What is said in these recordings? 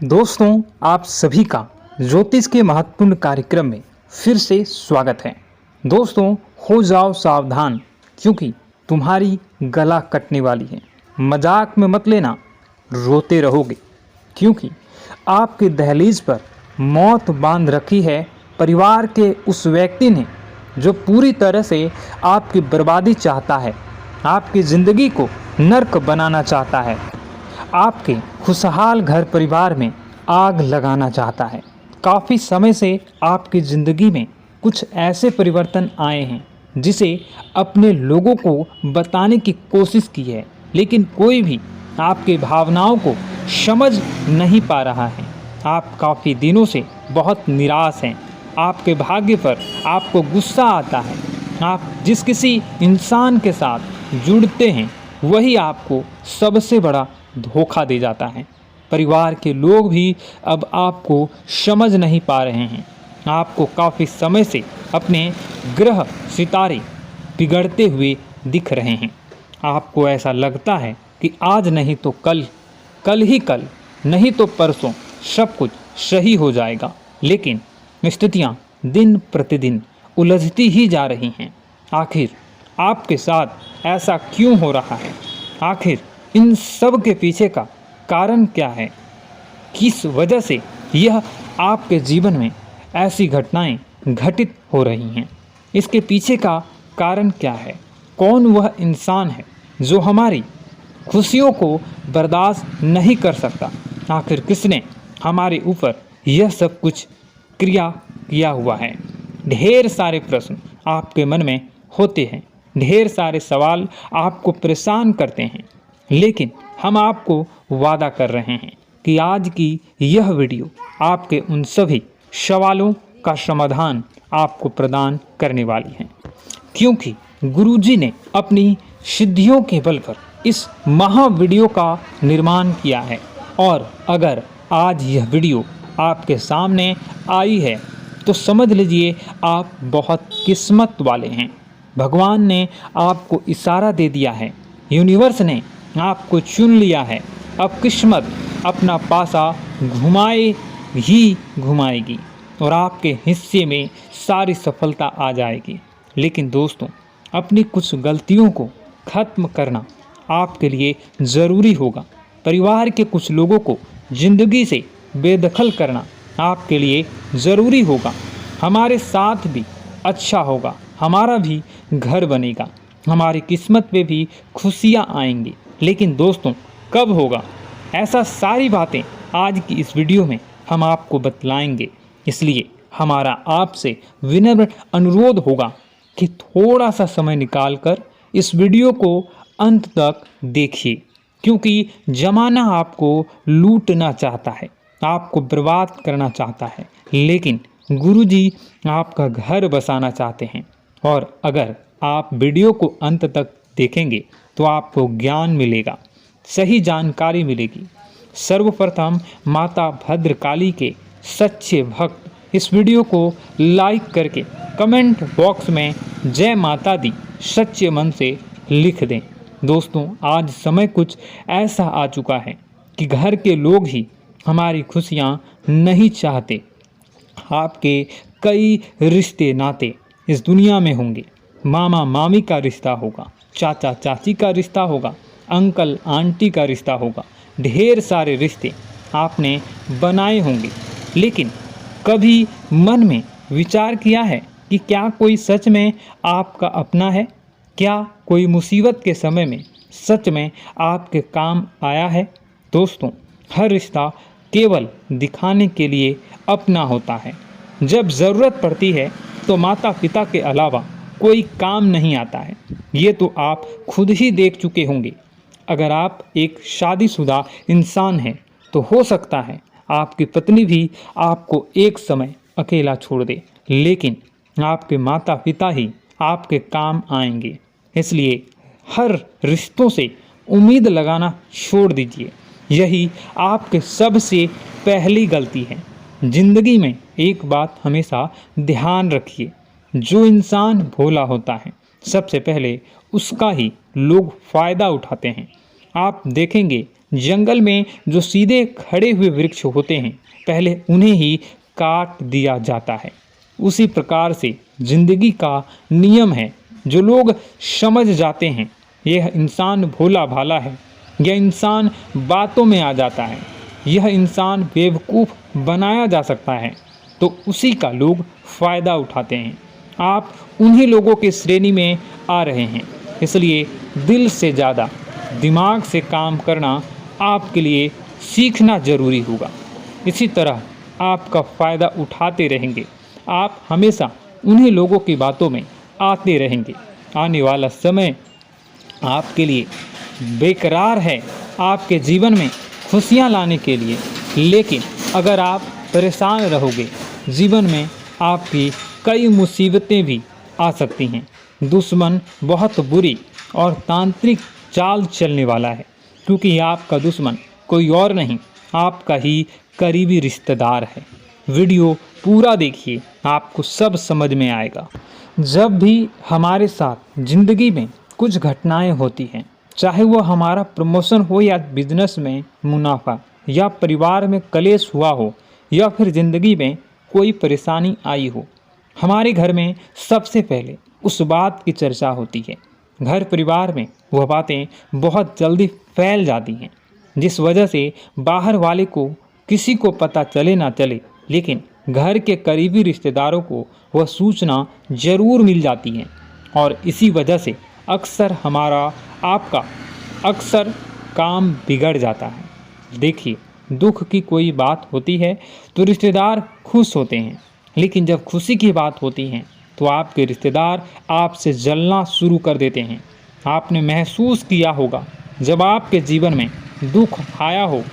दोस्तों, आप सभी का ज्योतिष के महत्वपूर्ण कार्यक्रम में फिर से स्वागत है। दोस्तों, हो जाओ सावधान क्योंकि तुम्हारी गला कटने वाली है। मजाक में मत लेना, रोते रहोगे क्योंकि आपके दहलीज पर मौत बांध रखी है परिवार के उस व्यक्ति ने जो पूरी तरह से आपकी बर्बादी चाहता है, आपकी ज़िंदगी को नर्क बनाना चाहता है, आपके खुशहाल घर परिवार में आग लगाना चाहता है। काफ़ी समय से आपकी ज़िंदगी में कुछ ऐसे परिवर्तन आए हैं जिसे अपने लोगों को बताने की कोशिश की है, लेकिन कोई भी आपकी भावनाओं को समझ नहीं पा रहा है। आप काफ़ी दिनों से बहुत निराश हैं। आपके भाग्य पर आपको गुस्सा आता है। आप जिस किसी इंसान के साथ जुड़ते हैं वही आपको सबसे बड़ा धोखा दे जाता है। परिवार के लोग भी अब आपको समझ नहीं पा रहे हैं। आपको काफ़ी समय से अपने ग्रह सितारे बिगड़ते हुए दिख रहे हैं। आपको ऐसा लगता है कि आज नहीं तो कल, कल ही कल नहीं तो परसों सब कुछ सही हो जाएगा, लेकिन स्थितियाँ दिन प्रतिदिन उलझती ही जा रही हैं। आखिर आपके साथ ऐसा क्यों हो रहा है? आखिर इन सब के पीछे का कारण क्या है? किस वजह से यह आपके जीवन में ऐसी घटनाएं घटित हो रही हैं? इसके पीछे का कारण क्या है? कौन वह इंसान है जो हमारी खुशियों को बर्दाश्त नहीं कर सकता? आखिर किसने हमारे ऊपर यह सब कुछ क्रिया किया हुआ है? ढेर सारे प्रश्न आपके मन में होते हैं, ढेर सारे सवाल आपको परेशान करते हैं, लेकिन हम आपको वादा कर रहे हैं कि आज की यह वीडियो आपके उन सभी सवालों का समाधान आपको प्रदान करने वाली है, क्योंकि गुरुजी ने अपनी सिद्धियों के बल पर इस महा वीडियो का निर्माण किया है। और अगर आज यह वीडियो आपके सामने आई है तो समझ लीजिए आप बहुत किस्मत वाले हैं। भगवान ने आपको इशारा दे दिया है, यूनिवर्स ने आपको चुन लिया है। अब किस्मत अपना पासा घुमाए ही घुमाएगी और आपके हिस्से में सारी सफलता आ जाएगी। लेकिन दोस्तों, अपनी कुछ गलतियों को ख़त्म करना आपके लिए ज़रूरी होगा। परिवार के कुछ लोगों को ज़िंदगी से बेदखल करना आपके लिए ज़रूरी होगा। हमारे साथ भी अच्छा होगा, हमारा भी घर बनेगा, हमारी किस्मत पे भी खुशियाँ आएंगी। लेकिन दोस्तों, कब होगा? ऐसा सारी बातें आज की इस वीडियो में हम आपको बतलाएंगे। इसलिए हमारा आपसे विनम्र अनुरोध होगा कि थोड़ा सा समय निकालकर इस वीडियो को अंत तक देखिए, क्योंकि ज़माना आपको लूटना चाहता है, आपको बर्बाद करना चाहता है, लेकिन गुरुजी आपका घर बसाना चाहते हैं। और अगर आप वीडियो को अंत तक देखेंगे तो आपको ज्ञान मिलेगा, सही जानकारी मिलेगी। सर्वप्रथम माता भद्रकाली के सच्चे भक्त इस वीडियो को लाइक करके कमेंट बॉक्स में जय माता दी सच्चे मन से लिख दें। दोस्तों, आज समय कुछ ऐसा आ चुका है कि घर के लोग ही हमारी खुशियाँ नहीं चाहते। आपके कई रिश्ते नाते इस दुनिया में होंगे। मामा मामी का रिश्ता होगा, चाचा चाची का रिश्ता होगा, अंकल आंटी का रिश्ता होगा, ढेर सारे रिश्ते आपने बनाए होंगे। लेकिन कभी मन में विचार किया है कि क्या कोई सच में आपका अपना है? क्या कोई मुसीबत के समय में सच में आपके काम आया है? दोस्तों, हर रिश्ता केवल दिखाने के लिए अपना होता है। जब ज़रूरत पड़ती है तो माता पिता के अलावा कोई काम नहीं आता है। ये तो आप खुद ही देख चुके होंगे। अगर आप एक शादीशुदा इंसान हैं तो हो सकता है आपकी पत्नी भी आपको एक समय अकेला छोड़ दे, लेकिन आपके माता पिता ही आपके काम आएंगे। इसलिए हर रिश्तों से उम्मीद लगाना छोड़ दीजिए। यही आपके सबसे पहली गलती है। जिंदगी में एक बात हमेशा ध्यान रखिए, जो इंसान भोला होता है सबसे पहले उसका ही लोग फ़ायदा उठाते हैं। आप देखेंगे जंगल में जो सीधे खड़े हुए वृक्ष होते हैं पहले उन्हें ही काट दिया जाता है। उसी प्रकार से जिंदगी का नियम है। जो लोग समझ जाते हैं यह इंसान भोला भाला है, यह इंसान बातों में आ जाता है, यह इंसान बेवकूफ़ बनाया जा सकता है, तो उसी का लोग फ़ायदा उठाते हैं। आप उन्हीं लोगों की श्रेणी में आ रहे हैं। इसलिए दिल से ज़्यादा दिमाग से काम करना आपके लिए सीखना ज़रूरी होगा। इसी तरह आपका फ़ायदा उठाते रहेंगे, आप हमेशा उन्हीं लोगों की बातों में आते रहेंगे। आने वाला समय आपके लिए बेकरार है, आपके जीवन में खुशियाँ लाने के लिए। लेकिन अगर आप परेशान रहोगे, जीवन में आपकी कई मुसीबतें भी आ सकती हैं। दुश्मन बहुत बुरी और तांत्रिक चाल चलने वाला है, क्योंकि आपका दुश्मन कोई और नहीं, आपका ही करीबी रिश्तेदार है। वीडियो पूरा देखिए, आपको सब समझ में आएगा। जब भी हमारे साथ ज़िंदगी में कुछ घटनाएं होती हैं, चाहे वो हमारा प्रमोशन हो या बिजनेस में मुनाफा या परिवार में कलेश हुआ हो या फिर ज़िंदगी में कोई परेशानी आई हो, हमारे घर में सबसे पहले उस बात की चर्चा होती है। घर परिवार में वह बातें बहुत जल्दी फैल जाती हैं, जिस वजह से बाहर वाले को किसी को पता चले ना चले, लेकिन घर के करीबी रिश्तेदारों को वह सूचना ज़रूर मिल जाती है। और इसी वजह से अक्सर हमारा आपका अक्सर काम बिगड़ जाता है। देखिए, दुख की कोई बात होती है तो रिश्तेदार खुश होते हैं, लेकिन जब खुशी की बात होती है तो आपके रिश्तेदार आपसे जलना शुरू कर देते हैं। आपने महसूस किया होगा, जब आपके जीवन में दुख आया हो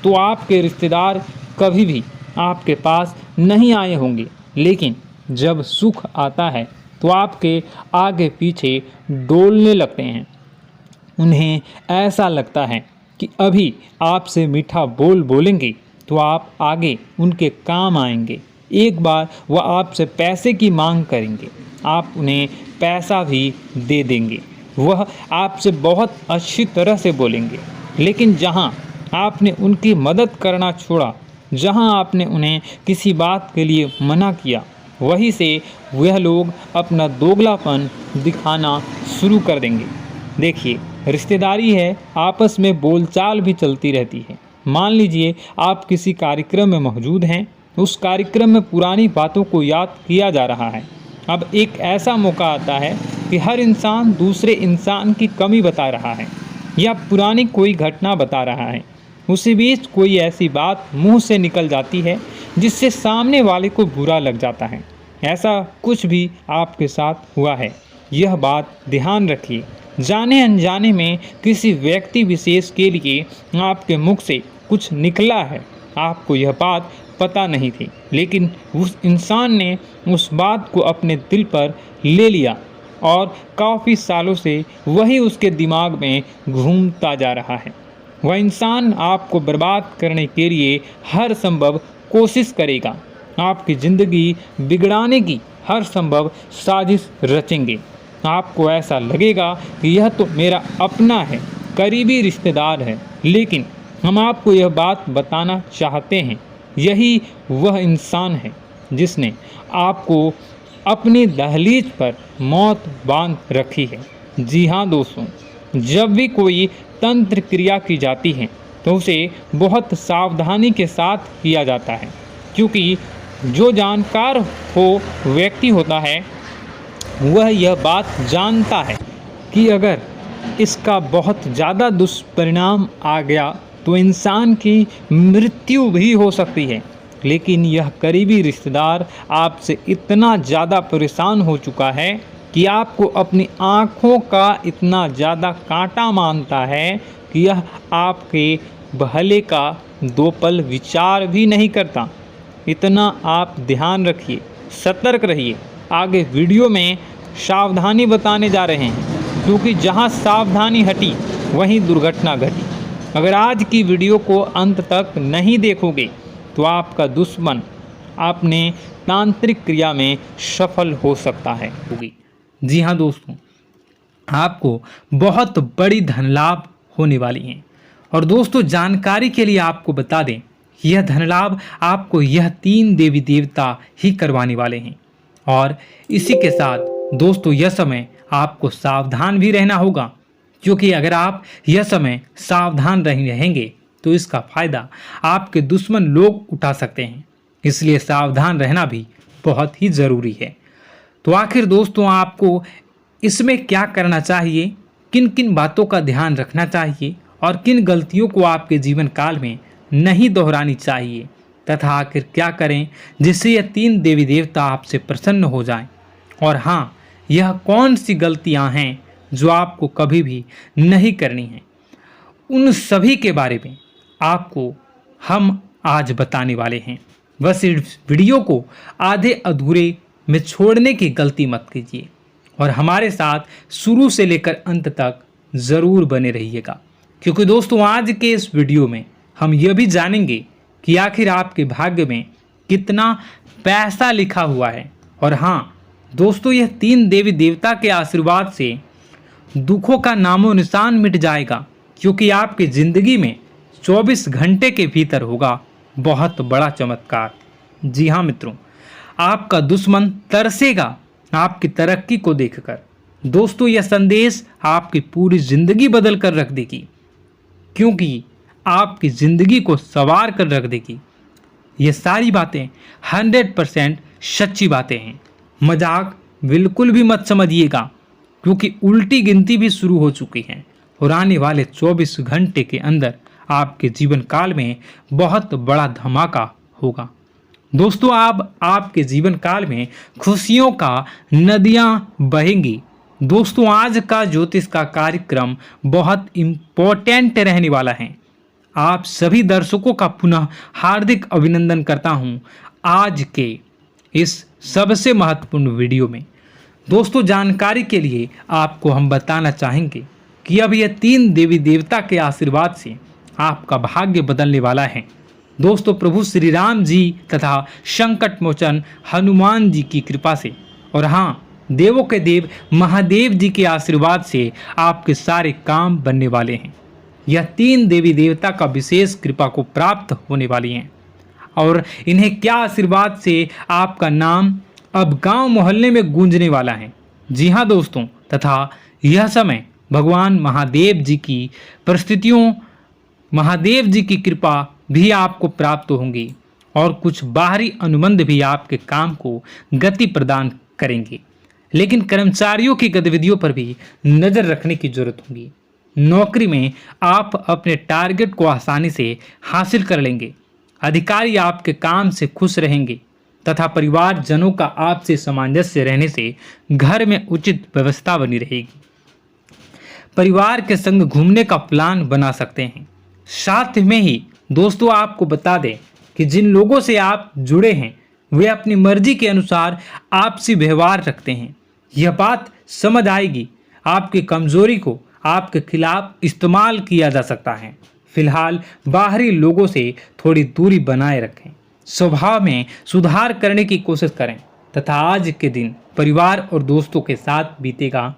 तो आपके रिश्तेदार कभी भी आपके पास नहीं आए होंगे, लेकिन जब सुख आता है तो आपके आगे पीछे डोलने लगते हैं। उन्हें ऐसा लगता है कि अभी आपसे मीठा बोल बोलेंगे तो आप आगे उनके काम आएंगे। एक बार वह आपसे पैसे की मांग करेंगे, आप उन्हें पैसा भी दे देंगे। वह आपसे बहुत अच्छी तरह से बोलेंगे, लेकिन जहां आपने उनकी मदद करना छोड़ा, जहां आपने उन्हें किसी बात के लिए मना किया, वहीं से वह लोग अपना दोगलापन दिखाना शुरू कर देंगे। देखिए, रिश्तेदारी है, आपस में बोलचाल भी चलती रहती है। मान लीजिए आप किसी कार्यक्रम में मौजूद हैं, उस कार्यक्रम में पुरानी बातों को याद किया जा रहा है। अब एक ऐसा मौका आता है कि हर इंसान दूसरे इंसान की कमी बता रहा है या पुरानी कोई घटना बता रहा है। उसी बीच कोई ऐसी बात मुंह से निकल जाती है जिससे सामने वाले को बुरा लग जाता है। ऐसा कुछ भी आपके साथ हुआ है, यह बात ध्यान रखिए। जाने अनजाने में किसी व्यक्ति विशेष के लिए आपके मुख से कुछ निकला है, आपको यह बात पता नहीं थी, लेकिन उस इंसान ने उस बात को अपने दिल पर ले लिया और काफ़ी सालों से वही उसके दिमाग में घूमता जा रहा है। वह इंसान आपको बर्बाद करने के लिए हर संभव कोशिश करेगा, आपकी ज़िंदगी बिगड़ाने की हर संभव साजिश रचेंगे। आपको ऐसा लगेगा कि यह तो मेरा अपना है, करीबी रिश्तेदार है, लेकिन हम आपको यह बात बताना चाहते हैं, यही वह इंसान है जिसने आपको अपनी दहलीज पर मौत बांध रखी है। जी हाँ दोस्तों, जब भी कोई तंत्र क्रिया की जाती है तो उसे बहुत सावधानी के साथ किया जाता है, क्योंकि जो जानकार हो व्यक्ति होता है वह यह बात जानता है कि अगर इसका बहुत ज़्यादा दुष्परिणाम आ गया तो इंसान की मृत्यु भी हो सकती है। लेकिन यह करीबी रिश्तेदार आपसे इतना ज़्यादा परेशान हो चुका है कि आपको अपनी आँखों का इतना ज़्यादा कांटा मानता है कि यह आपके भले का दो पल विचार भी नहीं करता। इतना आप ध्यान रखिए, सतर्क रहिए। आगे वीडियो में सावधानी बताने जा रहे हैं, क्योंकि जहां सावधानी हटी वहीं दुर्घटना घटी। अगर आज की वीडियो को अंत तक नहीं देखोगे तो आपका दुश्मन अपने तांत्रिक क्रिया में सफल हो सकता है। जी हाँ दोस्तों, आपको बहुत बड़ी धन लाभ होने वाली हैं और दोस्तों जानकारी के लिए आपको बता दें, यह धन लाभ आपको यह 3 देवी देवता ही करवाने वाले हैं। और इसी के साथ दोस्तों यह समय आपको सावधान भी रहना होगा, क्योंकि अगर आप यह समय सावधान रहेंगे तो इसका फायदा आपके दुश्मन लोग उठा सकते हैं। इसलिए सावधान रहना भी बहुत ही ज़रूरी है। तो आखिर दोस्तों आपको इसमें क्या करना चाहिए, किन किन बातों का ध्यान रखना चाहिए और किन गलतियों को आपके जीवन काल में नहीं दोहरानी चाहिए, तथा आखिर क्या करें जिससे यह 3 देवी देवता आपसे प्रसन्न हो जाएं। और हाँ, यह कौन सी गलतियां हैं जो आपको कभी भी नहीं करनी है, उन सभी के बारे में आपको हम आज बताने वाले हैं। बस इस वीडियो को आधे अधूरे में छोड़ने की गलती मत कीजिए और हमारे साथ शुरू से लेकर अंत तक ज़रूर बने रहिएगा, क्योंकि दोस्तों आज के इस वीडियो में हम यह भी जानेंगे कि आखिर आपके भाग्य में कितना पैसा लिखा हुआ है। और हाँ दोस्तों, यह 3 देवी देवता के आशीर्वाद से दुखों का नामो निशान मिट जाएगा, क्योंकि आपकी ज़िंदगी में 24 घंटे के भीतर होगा बहुत बड़ा चमत्कार। जी हाँ मित्रों, आपका दुश्मन तरसेगा आपकी तरक्की को देखकर। दोस्तों यह संदेश आपकी पूरी ज़िंदगी बदल कर रख देगी, क्योंकि आपकी ज़िंदगी को संवार कर रख देगी। ये सारी बातें 100% सच्ची बातें हैं, मजाक बिल्कुल भी मत समझिएगा, क्योंकि उल्टी गिनती भी शुरू हो चुकी है और आने वाले 24 घंटे के अंदर आपके जीवन काल में बहुत बड़ा धमाका होगा। दोस्तों आपके जीवन काल में खुशियों का नदियां बहेंगी। दोस्तों आज का ज्योतिष का कार्यक्रम बहुत इम्पोर्टेंट रहने वाला है। आप सभी दर्शकों का पुनः हार्दिक अभिनंदन करता हूं आज के इस सबसे महत्वपूर्ण वीडियो में। दोस्तों जानकारी के लिए आपको हम बताना चाहेंगे कि अब यह 3 देवी देवता के आशीर्वाद से आपका भाग्य बदलने वाला है। दोस्तों प्रभु श्री राम जी तथा संकट मोचन हनुमान जी की कृपा से, और हाँ देवों के देव महादेव जी के आशीर्वाद से आपके सारे काम बनने वाले हैं। यह 3 देवी देवता का विशेष कृपा को प्राप्त होने वाली हैं और इन्हें क्या आशीर्वाद से आपका नाम अब गांव मोहल्ले में गूंजने वाला है। जी हाँ दोस्तों, तथा यह समय भगवान महादेव जी की परिस्थितियों, महादेव जी की कृपा भी आपको प्राप्त होंगी और कुछ बाहरी अनुबंध भी आपके काम को गति प्रदान करेंगे। लेकिन कर्मचारियों की गतिविधियों पर भी नज़र रखने की जरूरत होगी। नौकरी में आप अपने टारगेट को आसानी से हासिल कर लेंगे। अधिकारी आपके काम से खुश रहेंगे तथा परिवारजनों का आपसे सामंजस्य रहने से घर में उचित व्यवस्था बनी रहेगी। परिवार के संग घूमने का प्लान बना सकते हैं। साथ में ही दोस्तों आपको बता दें कि जिन लोगों से आप जुड़े हैं वे अपनी मर्जी के अनुसार आपसी व्यवहार रखते हैं। यह बात समझ आएगी, आपकी कमजोरी को आपके खिलाफ इस्तेमाल किया जा सकता है। फिलहाल बाहरी लोगों से थोड़ी दूरी बनाए रखें, स्वभाव में सुधार करने की कोशिश करें तथा आज के दिन परिवार और दोस्तों के साथ बीतेगा।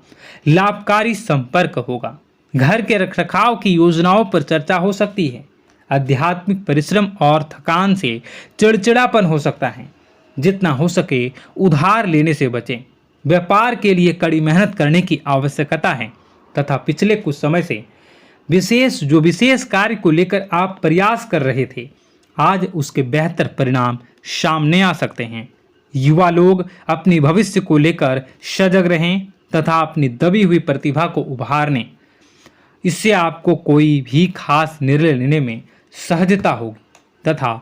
लाभकारी संपर्क होगा। घर के रखरखाव की योजनाओं पर चर्चा हो सकती है। आध्यात्मिक परिश्रम और थकान से चिड़चिड़ापन हो सकता है। जितना हो सके उधार लेने से बचें। व्यापार के लिए कड़ी मेहनत करने की आवश्यकता है तथा पिछले कुछ समय से विशेष कार्य को लेकर आप प्रयास कर रहे थे, आज उसके बेहतर परिणाम सामने आ सकते हैं। युवा लोग अपनी भविष्य को लेकर सजग रहें तथा अपनी दबी हुई प्रतिभा को उभारने। इससे आपको कोई भी खास निर्णय लेने में सहजता होगी तथा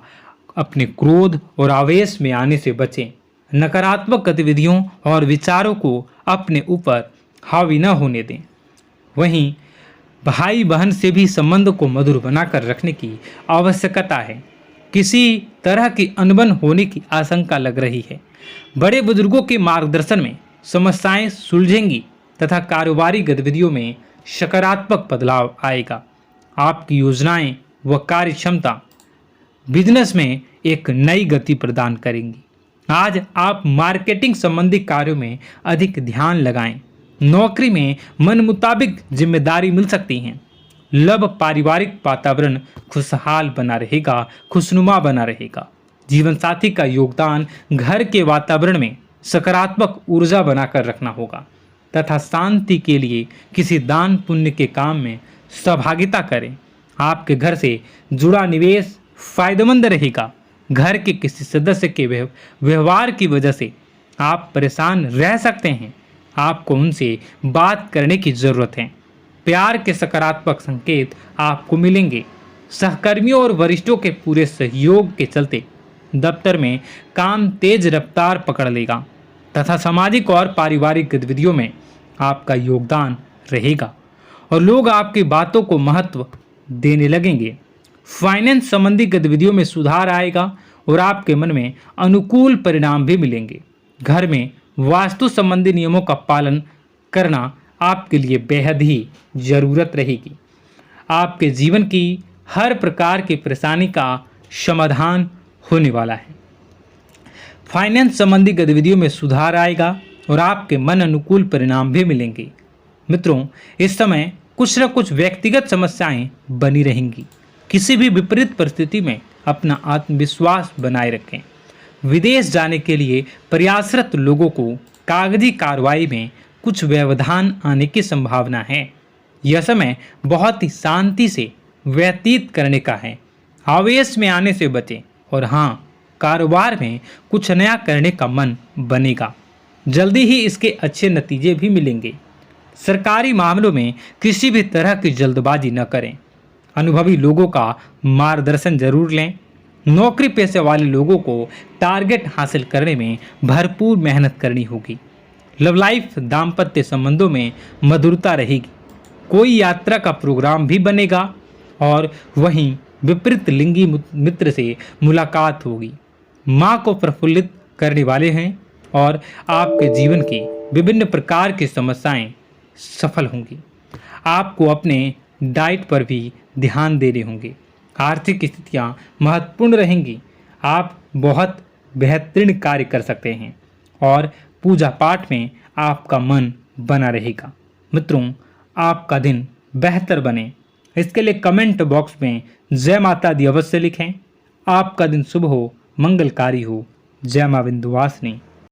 अपने क्रोध और आवेश में आने से बचें। नकारात्मक गतिविधियों और विचारों को अपने ऊपर हावी न होने दें। वहीं भाई बहन से भी संबंध को मधुर बनाकर रखने की आवश्यकता है। किसी तरह की अनबन होने की आशंका लग रही है। बड़े बुजुर्गों के मार्गदर्शन में समस्याएं सुलझेंगी तथा कारोबारी गतिविधियों में सकारात्मक बदलाव आएगा। आपकी योजनाएं व कार्य क्षमता बिजनेस में एक नई गति प्रदान करेंगी। आज आप मार्केटिंग संबंधी कार्यों में अधिक ध्यान लगाएं। नौकरी में मन मुताबिक जिम्मेदारी मिल सकती हैं। लव पारिवारिक वातावरण खुशहाल बना रहेगा, खुशनुमा बना रहेगा। जीवन साथी का योगदान घर के वातावरण में सकारात्मक ऊर्जा बनाकर रखना होगा तथा शांति के लिए किसी दान पुण्य के काम में सहभागिता करें। आपके घर से जुड़ा निवेश फायदेमंद रहेगा। घर के किसी सदस्य के व्यवहार की वजह से आप परेशान रह सकते हैं। आपको उनसे बात करने की जरूरत है। प्यार के सकारात्मक संकेत आपको मिलेंगे। सहकर्मियों और वरिष्ठों के पूरे सहयोग के चलते दफ्तर में काम तेज रफ्तार पकड़ लेगा तथा सामाजिक और पारिवारिक गतिविधियों में आपका योगदान रहेगा और लोग आपकी बातों को महत्व देने लगेंगे। फाइनेंस संबंधी गतिविधियों में सुधार आएगा और आपके मन में अनुकूल परिणाम भी मिलेंगे। घर में वास्तु संबंधी नियमों का पालन करना आपके लिए बेहद ही जरूरत रहेगी। आपके जीवन की हर प्रकार की परेशानी का समाधान होने वाला है। फाइनेंस संबंधी गतिविधियों में सुधार आएगा और आपके मन अनुकूल परिणाम भी मिलेंगे। मित्रों, इस समय कुछ न कुछ व्यक्तिगत समस्याएं बनी रहेंगी। किसी भी विपरीत परिस्थिति में अपना आत्मविश्वास बनाए रखें। विदेश जाने के लिए प्रयासरत लोगों को कागजी कार्रवाई में कुछ व्यवधान आने की संभावना है। यह समय बहुत ही शांति से व्यतीत करने का है। आवेश में आने से बचें और हाँ, कारोबार में कुछ नया करने का मन बनेगा। जल्दी ही इसके अच्छे नतीजे भी मिलेंगे। सरकारी मामलों में किसी भी तरह की जल्दबाजी न करें। अनुभवी लोगों का मार्गदर्शन जरूर लें। नौकरी पेशे वाले लोगों को टारगेट हासिल करने में भरपूर मेहनत करनी होगी। लव लाइफ दाम्पत्य संबंधों में मधुरता रहेगी। कोई यात्रा का प्रोग्राम भी बनेगा और वहीं विपरीत लिंगी मित्र से मुलाकात होगी। माँ को प्रफुल्लित करने वाले हैं और आपके जीवन की विभिन्न प्रकार की समस्याएं सफल होंगी। आपको अपने डाइट पर भी ध्यान देने होंगे। आर्थिक स्थितियां महत्वपूर्ण रहेंगी। आप बहुत बेहतरीन कार्य कर सकते हैं और पूजा पाठ में आपका मन बना रहेगा। मित्रों, आपका दिन बेहतर बने इसके लिए कमेंट बॉक्स में जय माता दी अवश्य लिखें। आपका दिन शुभ हो, मंगलकारी हो। जय मां विंध्यवासिनी।